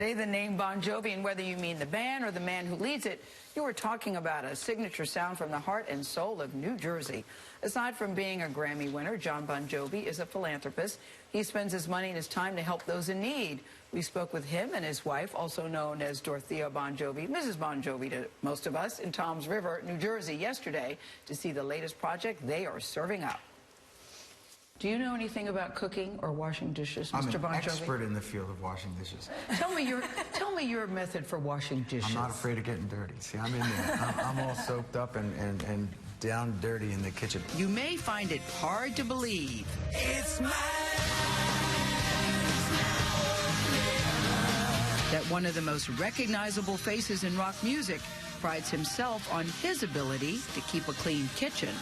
Today, the name Bon Jovi, and whether you mean the band or the man who leads it, you were talking about a signature sound from the heart and soul of New Jersey. Aside from being a Grammy winner, Jon Bon Jovi is a philanthropist. He spends his money and his time to help those in need. We spoke with him and his wife, also known as Dorothea Bon Jovi, Mrs. Bon Jovi to most of us, in Toms River, New Jersey, yesterday to see the latest project they are serving up. Do you know anything about cooking or washing dishes, Mr. Bon Jovi? I'm an expert in the field of washing dishes. Tell me your method for washing dishes. I'm not afraid of getting dirty. See, I'm in there. I'm all soaked up and down dirty in the kitchen. You may find it hard to believe. It's my that one of the most recognizable faces in rock music prides himself on his ability to keep a clean kitchen.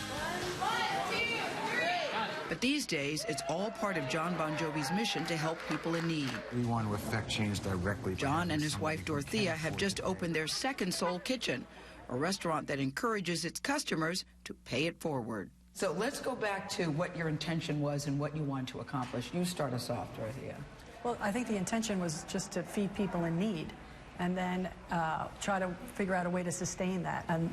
But these days, it's all part of Jon Bon Jovi's mission to help people in need. We want to affect change directly. Jon and his wife Dorothea have just opened their second Soul Kitchen, a restaurant that encourages its customers to pay it forward. So let's go back to what your intention was and what you want to accomplish. You start us off, Dorothea. Well, I think the intention was just to feed people in need and then try to figure out a way to sustain that. And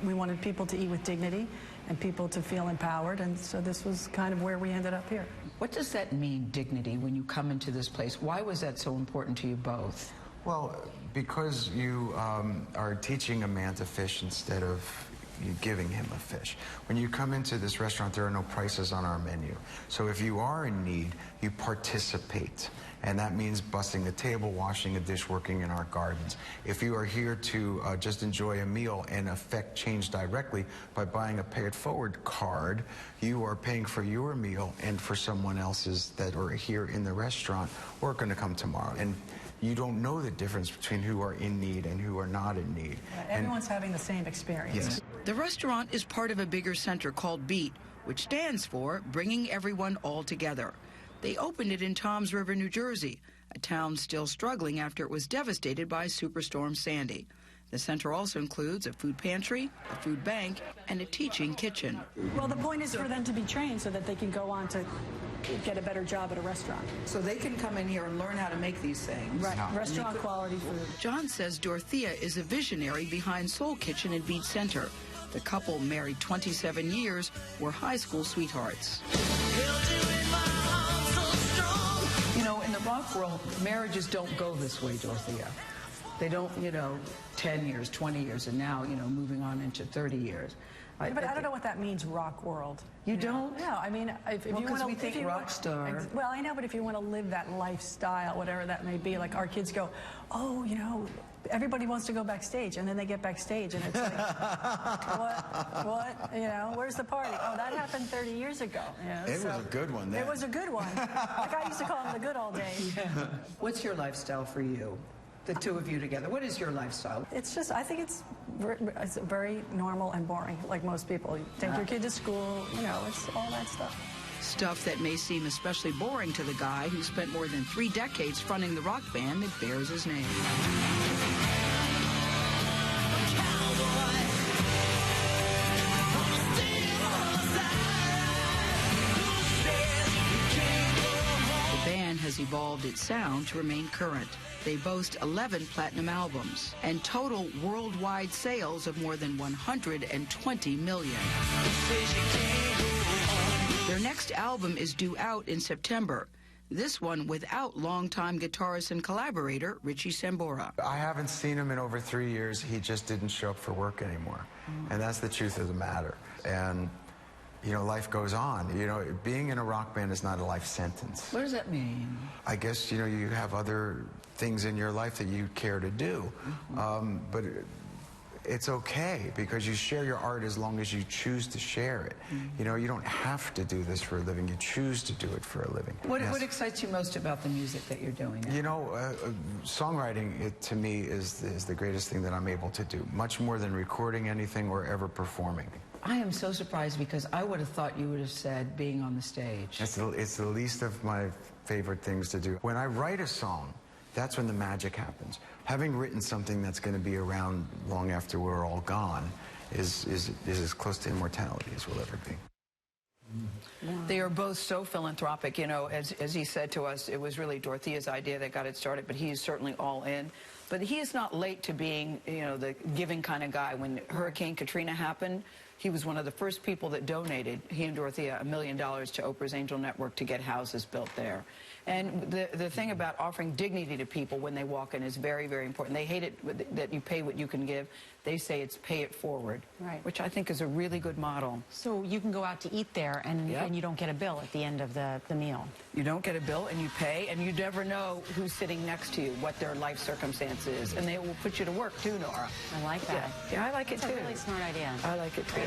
we wanted people to eat with dignity and people to feel empowered, and so this was kind of where we ended up here. What does that mean, dignity, when you come into this place? Why was that so important to you both? Well, because you are teaching a man to fish instead of you giving him a fish. When you come into this restaurant, there are no prices on our menu. So if you are in need, you participate. And that means busting a table, washing a dish, working in our gardens. If you are here to just enjoy a meal and affect change directly by buying a pay it forward card, you are paying for your meal and for someone else's that are here in the restaurant or going to come tomorrow. And you don't know the difference between who are in need and who are not in need. Everyone's having the same experience. Yes. The restaurant is part of a bigger center called BEAT, which stands for Bringing Everyone All Together. They opened it in Toms River, New Jersey, a town still struggling after it was devastated by Superstorm Sandy. The center also includes a food pantry, a food bank, and a teaching kitchen. Well, the point is for them to be trained so that they can go on to get a better job at a restaurant. So they can come in here and learn how to make these things. Right, restaurant quality food. Jon says Dorothea is a visionary behind Soul Kitchen and Beat Center. The couple, married 27 years, were high school sweethearts. You know, in the rock world, marriages don't go this way, Dorothea. They don't, 10 years, 20 years, and now, moving on into 30 years. But I don't know what that means, rock world. You don't? No, I mean, if you want to... we think rock star. Well, I know, but if you want to live that lifestyle, whatever that may be, like our kids go, oh, everybody wants to go backstage, and then they get backstage, and it's like, what, where's the party? Oh, that happened 30 years ago. It was a good one then. It was a good one. Like I used to call them the good old days. Yeah. What's your lifestyle for you? The two of you together. What is your lifestyle? It's just, I think it's very normal and boring, like most people. You take your kid to school, it's all that stuff. Stuff that may seem especially boring to the guy who spent more than 3 decades fronting the rock band that bears his name. The band has evolved its sound to remain current. They boast 11 platinum albums and total worldwide sales of more than 120 million. Their next album is due out in September. This one without longtime guitarist and collaborator Richie Sambora. I haven't seen him in over 3 years. He just didn't show up for work anymore. And that's the truth of the matter. And life goes on. Being in a rock band is not a life sentence. What does that mean? I guess, you have other things in your life that you care to do. But it's okay because you share your art as long as you choose to share it. You don't have to do this for a living. You choose to do it for a living. What excites you most about the music that you're doing now? Songwriting, to me, is the greatest thing that I'm able to do, much more than recording anything or ever performing. I am so surprised because I would have thought you would have said being on the stage. It's the least of my favorite things to do. When I write a song, that's when the magic happens. Having written something that's going to be around long after we're all gone is as close to immortality as we'll ever be. They are both so philanthropic. You know, as he said to us, it was really Dorothea's idea that got it started, but he's certainly all in. But he is not late to being, you know, the giving kind of guy. When Hurricane Katrina happened, he was one of the first people that donated, he and Dorothea, $1 million to Oprah's Angel Network to get houses built there. And the thing about offering dignity to people when they walk in is very, very important. They hate it that you pay what you can give. They say it's pay it forward, right, which I think is a really good model. So you can go out to eat there and you don't get a bill at the end of the meal. You don't get a bill and you pay, and you never know who's sitting next to you, what their life circumstance is. And they will put you to work too, Nora. I like that. Yeah, I like it too. That's a really smart idea. I like it too.